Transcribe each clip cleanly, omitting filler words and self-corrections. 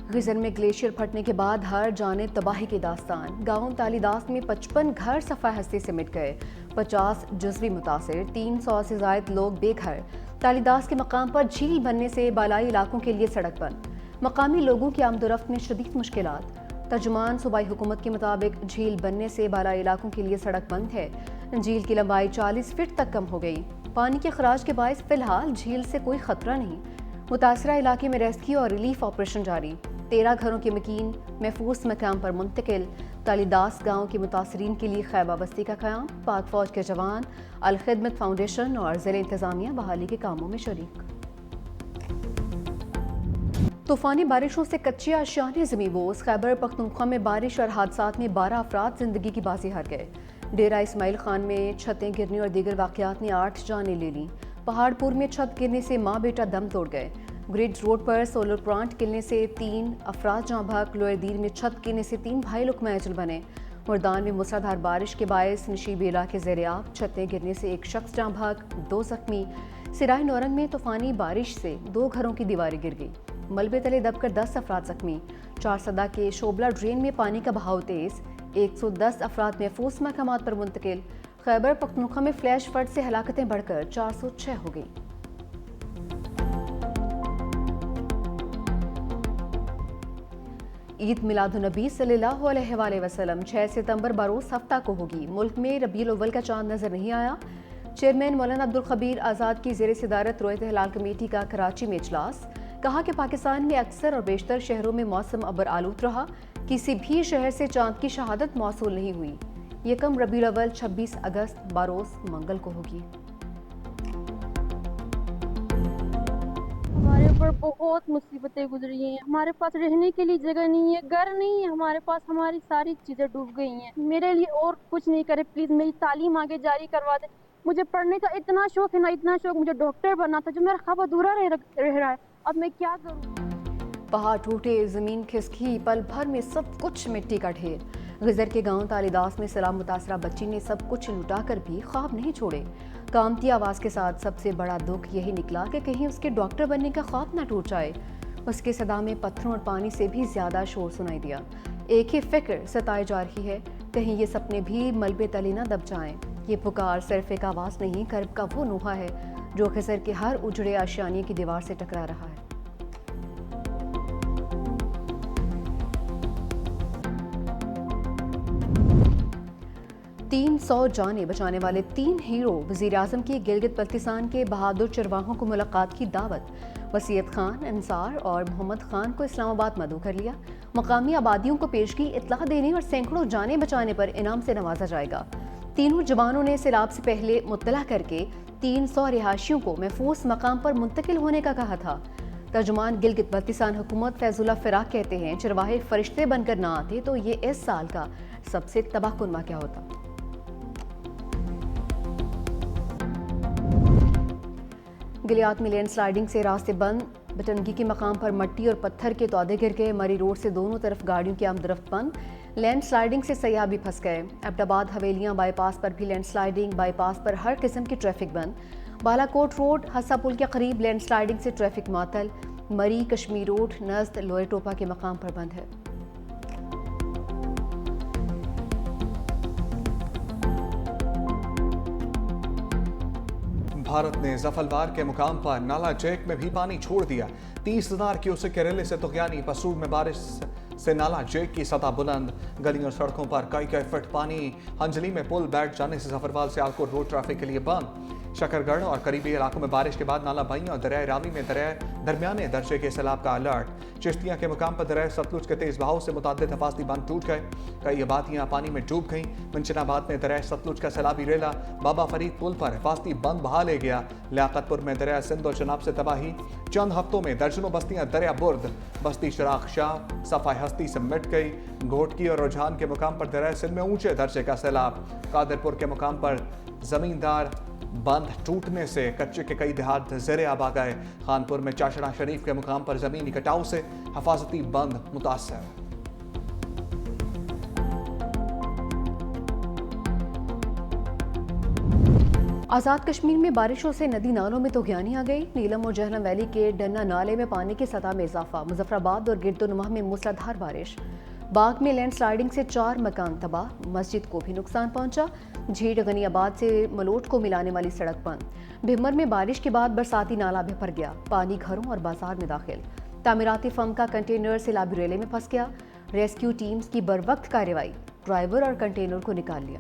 غزر میں گلیشیئر پھٹنے کے بعد ہر جانب تباہی کی داستان۔ گاؤں تالیداس میں 55 گھر صفحہ ہستی سے مٹ گئے، 50 جزوی متاثر، 300 سے زائد لوگ بے گھر۔ تالیداس کے مقام پر جھیل بننے سے بالائی علاقوں کے لیے سڑک بند، مقامی لوگوں کی آمد و رفت میں شدید مشکلات۔ ترجمان صوبائی حکومت کے مطابق جھیل بننے سے بالائی علاقوں کے لیے سڑک بند ہے۔ جھیل کی لمبائی 40 فٹ تک کم ہو گئی۔ پانی کے اخراج کے باعث فی الحال جھیل سے کوئی خطرہ نہیں۔ متاثرہ علاقے میں ریسکیو اور ریلیف آپریشن جاری، 13 گھروں کے مکین محفوظ مقام پر منتقل۔ تالیداس گاؤں کے متاثرین کے لیے خیمہ بستی کا قیام، پاک فوج کے جوان، الخدمت فاؤنڈیشن اور ضلع انتظامیہ بحالی کے کاموں میں شریک۔ طوفانی بارشوں سے کچے اشیاء زمیں بوس، خیبر پختونخوا میں بارش اور حادثات میں 12 افراد زندگی کی بازی ہار گئے۔ ڈیرہ اسماعیل خان میں چھتیں گرنے اور دیگر واقعات نے 8 جانیں لے لیں۔ پہاڑ پور میں چھت گرنے سے ماں بیٹا دم توڑ گئے۔ گریڈ روڈ پر سولر پلانٹ گرنے سے 3 افراد جاں بحق۔ لوئر دیر میں چھت گرنے سے 3 بھائی لقمہ اجل بنے۔ مردان میں موسلادھار بارش کے باعث نشیبی علاقے زیر آب، چھتیں گرنے سے 1 شخص جاں بحق، 2 زخمی۔ سرائے نورنگ میں طوفانی بارش سے 2 گھروں کی دیواریں گر گئی، ملبے تلے دب کر 10 افراد زخمی۔ چارسدہ کے شوبلا ڈرین میں پانی کا بہاؤ تیز، 110 افراد محفوظ مقامات پر منتقل۔ خیبر پختونخوا میں فلیش فلڈ سے ہلاکتیں بڑھ کر 406 ہو گئیں۔ عید میلاد النبی صلی اللہ علیہ وآلہ وسلم 6 ستمبر بروز ہفتہ کو ہوگی۔ ملک میں ربیع الاول کا چاند نظر نہیں آیا۔ چیئرمین مولانا عبدالخبیر آزاد کی زیر صدارت رویت ہلال کمیٹی کا کراچی میں اجلاس، کہا کہ پاکستان میں اکثر اور بیشتر شہروں میں موسم ابر آلود رہا، کسی بھی شہر سے چاند کی شہادت موصول نہیں ہوئی۔ یکم ربیع الاول 26 اگست بروز منگل کو ہوگی۔ ہمارے اوپر بہت مصیبتیں گزری ہیں، ہمارے پاس رہنے کے لیے جگہ نہیں ہے، گھر نہیں ہے ہمارے پاس، ہماری ساری چیزیں ڈوب گئی ہیں۔ میرے لیے اور کچھ نہیں کرے پلیز، میری تعلیم آگے جاری کروا دے۔ مجھے پڑھنے کا اتنا شوق ہے نا، اتنا شوق، مجھے ڈاکٹر بننا تھا، جو میرا خواب ادھورا رہ رہا ہے۔ اب میں کیا کروں؟ پہاڑ ٹوٹے، زمین کھسکی، پل بھر میں سب کچھ مٹی کا ڈھیر۔ غزر کے گاؤں تالیداس میں سیلاب متاثرہ بچی نے سب کچھ لٹا کر بھی خواب نہیں چھوڑے۔ کامتی آواز کے ساتھ سب سے بڑا دکھ یہی نکلا کہ کہیں اس کے ڈاکٹر بننے کا خواب نہ ٹوٹ جائے۔ اس کے صدا میں پتھروں اور پانی سے بھی زیادہ شور سنائی دیا۔ ایک ہی فکر ستائے جا رہی ہے، کہیں یہ سپنے بھی ملبے تلے نہ دب جائیں۔ یہ پکار صرف ایک آواز نہیں، کرب کا وہ نوحہ ہے جو خضر کے ہر اجڑے آشیانے کی دیوار سے ٹکرا رہا ہے۔ 300 جانیں بچانے والے 3 ہیرو، وزیر اعظم کی گلگت بلتستان کے بہادر چرواہوں کو ملاقات کی دعوت۔ وسیعت خان، انصار اور محمد خان کو اسلام آباد مدعو کر لیا۔ مقامی آبادیوں کو پیشگی اطلاع دینے اور سینکڑوں جانیں بچانے پر انعام سے نوازا جائے گا۔ تینوں جوانوں نے سیلاب سے پہلے مطلع کر کے 300 رہائشیوں کو محفوظ مقام پر منتقل ہونے کا کہا تھا۔ ترجمان گلگت بلتستان حکومت فیض اللہ فراق کہتے ہیں، چرواہے فرشتے بن کر نہ آتے تو یہ اس سال کا سب سے تباہ کن واقعہ ہوتا۔ گلیات میں لینڈ سلائیڈنگ سے راستے بند، بٹنگی کے مقام پر مٹی اور پتھر کے تودے گر گئے۔ مری روڈ سے دونوں طرف گاڑیوں کی آمد و رفت بند، لینڈ سلائیڈنگ سے سیاح بھی پھنس گئے۔ ایبٹ آباد حویلیاں بائی پاس پر بھی لینڈ سلائیڈنگ، بائی پاس پر ہر قسم کی ٹریفک بند۔ بالا کوٹ روڈ ہسا پل کے قریب لینڈ سلائیڈنگ سے ٹریفک معطل۔ مری کشمیر روڈ نزد لوئے ٹوپا کے مقام پر بند ہے۔ بھارت نے زفلوار کے مقام پر نالا جیک میں بھی پانی چھوڑ دیا۔ 30,000 کیوسک کے ریلے سے طغیانی۔ پسور میں بارش سے نالا جیک کی سطح بلند، گلیوں اور سڑکوں پر کئی فٹ پانی۔ ہنجلی میں پل بیٹھ جانے سے ظفروال سے آلکوٹ روڈ ٹریفک کے لیے بند۔ شکر گڑھ اور قریبی علاقوں میں بارش کے بعد نالا بھائیوں اور دریائے راوی میں درمیانے درجے کے سیلاب کا الرٹ۔ چشتیاں کے مقام پر دریائے ستلج کے تیز بہاؤ سے متعدد حفاظتی بند ٹوٹ گئے، کئی آبادیاں پانی میں ڈوب گئیں۔ منشن آباد میں دریائے ستلج کا سیلابی ریلا بابا فرید پل پر حفاظتی بند بہا لے گیا۔ لیاقت پور میں دریائے سندھ اور چناب سے تباہی، چند ہفتوں میں درجنوں بستیاں دریا برد، بستی چراغ شاہ صفائی ہستی سے مٹ گئی۔ گھوٹکی اور رجحان کے مقام پر دریائے سندھ میں اونچے درجے کا سیلاب۔ قادر پور کے مقام پر زمیندار بند ٹوٹنے سے کچے کے کئی دیہات زیر آب آ گئے۔ خانپور میں چاشڑا شریف کے مقام پر زمینی کٹاؤ سے حفاظتی بند متاثر۔ آزاد کشمیر میں بارشوں سے ندی نالوں میں طغیانی آ گئی. نیلم اور جہلم ویلی کے ڈنا نالے میں پانی کی سطح میں اضافہ. مظفر آباد اور گرد و نواح میں موسلادھار بارش. باغ میں لینڈ سلائیڈنگ سے 4 مکان تباہ. مسجد کو بھی نقصان پہنچا. جھیڑ غنی آباد سے ملوٹ کو ملانے والی سڑک بند. بھمر میں بارش کے بعد برساتی نالا بھی بھر گیا. پانی گھروں اور بازار میں داخل. تعمیراتی فرم کا کنٹینر سیلابی ریلے میں پھنس گیا. ریسکیو ٹیمز کی بروقت کارروائی. ڈرائیور اور کنٹینر کو نکال لیا.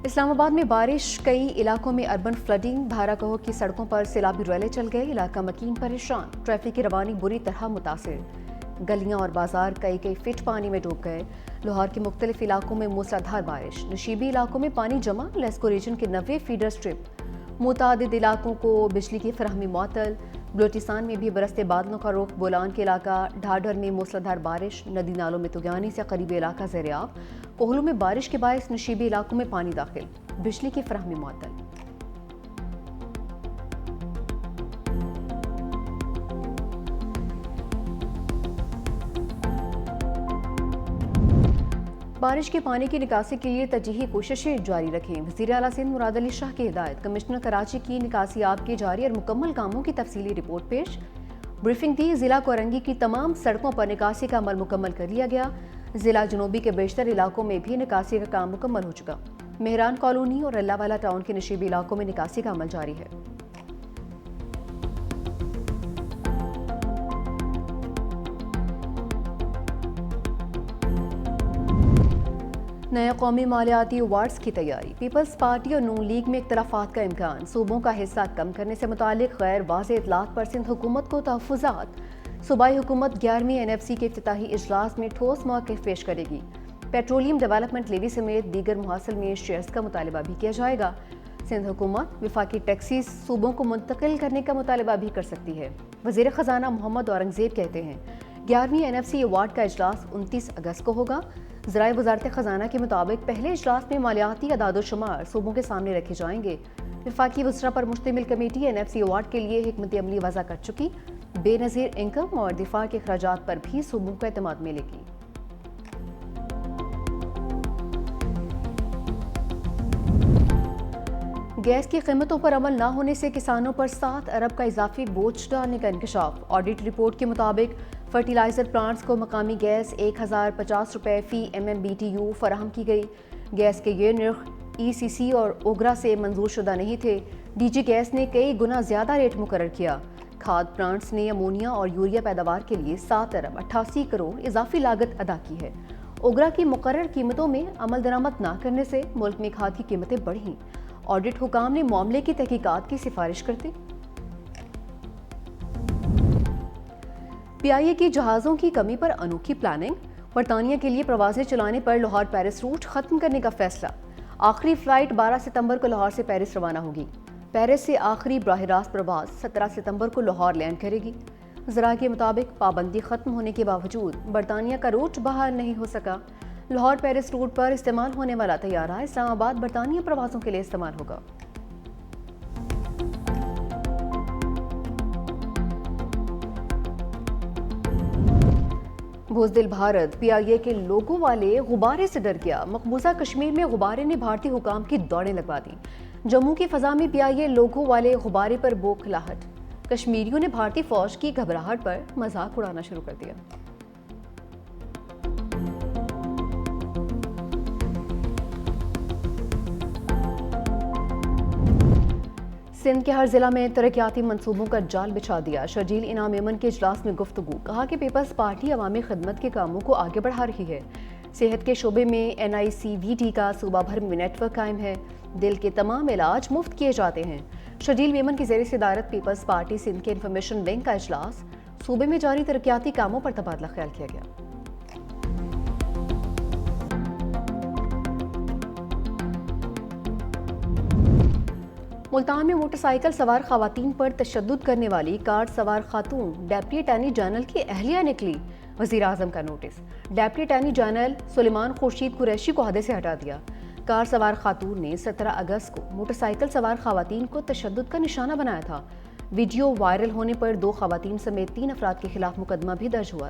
اسلام آباد میں بارش، کئی علاقوں میں اربن فلڈنگ. بھارا کہو کی سڑکوں پر سیلابی ریلے چل گئے. علاقہ مکین پریشان. ٹریفک کی روانی بری طرح متاثر. گلیاں اور بازار کئی فٹ پانی میں ڈوب گئے. لاہور کے مختلف علاقوں میں موسلادھار بارش. نشیبی علاقوں میں پانی جمع. لیسکو ریجن کے 90 فیڈر سٹرپ. متعدد علاقوں کو بجلی کی فراہمی معطل. بلوچستان میں بھی برستے بادلوں کا رخ. بولان کے علاقہ ڈھاڈر میں موسلادھار بارش. ندی نالوں میں طغیانی سے قریبی علاقہ زیر آب. کوہلو میں بارش کے باعث نشیبی علاقوں میں پانی داخل. بجلی کی فراہمی معطل. بارش کے پانی کی نکاسی کے لیے ترجیحی کوششیں جاری رکھیں. وزیر اعلیٰ سندھ مراد علی شاہ کی ہدایت. کمشنر کراچی کی نکاسیاب کے جاری اور مکمل کاموں کی تفصیلی رپورٹ پیش. بریفنگ دی. ضلع کورنگی کی تمام سڑکوں پر نکاسی کا عمل مکمل کر لیا گیا. ضلع جنوبی کے بیشتر علاقوں میں بھی نکاسی کا کام مکمل ہو چکا. مہران کالونی اور اللہ والا ٹاؤن کے نشیبی علاقوں میں نکاسی کا عمل جاری ہے. نئے قومی مالیاتی ایوارڈز کی تیاری. پیپلز پارٹی اور نون لیگ میں اختلافات کا امکان. صوبوں کا حصہ کم کرنے سے متعلق غیر واضح اطلاعات پر سندھ حکومت کو تحفظات. صوبائی حکومت 11ویں NFC کے افتتاحی اجلاس میں ٹھوس موقف پیش کرے گی. پیٹرولیم ڈیولپمنٹ لیوی سمیت دیگر محاصل میں شیئرز کا مطالبہ بھی کیا جائے گا. سندھ حکومت وفاقی ٹیکسیز صوبوں کو منتقل کرنے کا مطالبہ بھی کر سکتی ہے. وزیر خزانہ محمد اورنگزیب کہتے ہیں 11ویں NFC ایوارڈ کا اجلاس 29 اگست کو ہوگا. ذرائع وزارت خزانہ کے مطابق پہلے اجلاس میں مالیاتی اعداد و شمار صوبوں کے سامنے رکھے جائیں گے. وفاقی وزراء پر مشتمل کمیٹی NFC ایوارڈ کے لیے حکمت عملی وضع کر چکی. بے نظیر انکم اور دفاع کے اخراجات پر بھی صوبوں کا اعتماد ملے گی. گیس کی قیمتوں پر عمل نہ ہونے سے کسانوں پر 7 ارب کا اضافی بوجھ ڈالنے کا انکشاف. آڈٹ رپورٹ کے مطابق فرٹیلائزر پلانٹس کو مقامی گیس 1050 روپے فی MMBTU فراہم کی گئی. گیس کے یہ نرخ ECC اور اوگرا سے منظور شدہ نہیں تھے. DG گیس نے کئی گنا زیادہ ریٹ مقرر کیا. کھاد پلانٹس نے امونیا اور یوریا پیداوار کے لیے 7 ارب 88 کروڑ اضافی لاگت ادا کی ہے. اوگرا کی مقرر قیمتوں میں عمل درآمد نہ کرنے سے ملک میں کھاد کی قیمتیں بڑھیں. آڈٹ حکام نے معاملے کی تحقیقات کی سفارش کرتے. PIA کی جہازوں کی کمی پر انوکھی پلاننگ. برطانیہ کے لیے پروازیں چلانے پر لاہور پیرس روٹ ختم کرنے کا فیصلہ. آخری فلائٹ 12 ستمبر کو لاہور سے پیرس روانہ ہوگی. پیرس سے آخری براہ راست پرواز 17 ستمبر کو لاہور لینڈ کرے گی. ذرائع کے مطابق پابندی ختم ہونے کے باوجود برطانیہ کا روٹ بحال نہیں ہو سکا. لاہور پیرس روٹ پر استعمال ہونے والا طیارہ اسلام آباد برطانیہ پروازوں کے لیے استعمال ہوگا. بزدل بھارت. PIA کے لوگوں والے غبارے سے ڈر گیا. مقبوضہ کشمیر میں غبارے نے بھارتی حکام کی دوڑیں لگوا دیں. جموں کی فضا میں PIA لوگوں والے غبارے پر بوکھلاہٹ. کشمیریوں نے بھارتی فوج کی گھبراہٹ پر مذاق اڑانا شروع کر دیا. سندھ کے ہر ضلع میں ترقیاتی منصوبوں کا جال بچھا دیا. شرجیل انعام ایمن کے اجلاس میں گفتگو. کہا کہ پیپلز پارٹی عوامی خدمت کے کاموں کو آگے بڑھا رہی ہے. صحت کے شعبے میں NICVT کا صوبہ بھر میں نیٹ ورک قائم ہے. دل کے تمام علاج مفت کیے جاتے ہیں. شرجیل میمن کی زیر صدارت پیپلز پارٹی سندھ کے انفارمیشن ونگ کا اجلاس. صوبے میں جاری ترقیاتی کاموں پر تبادلہ خیال کیا گیا. ملتان میں موٹر سائیکل سوار خواتین پر تشدد کرنے والی کار سوار خاتون ڈیپٹی اٹارنی جنرل کی اہلیہ نکلی. وزیر اعظم کا نوٹس. ڈیپٹی اٹارنی جنرل سلیمان خورشید قریشی کو عہدے سے ہٹا دیا. کار سوار خاتون نے 17 اگست کو موٹر سائیکل سوار خواتین کو تشدد کا نشانہ بنایا تھا. ویڈیو وائرل ہونے پر 2 خواتین سمیت 3 افراد کے خلاف مقدمہ بھی درج ہوا.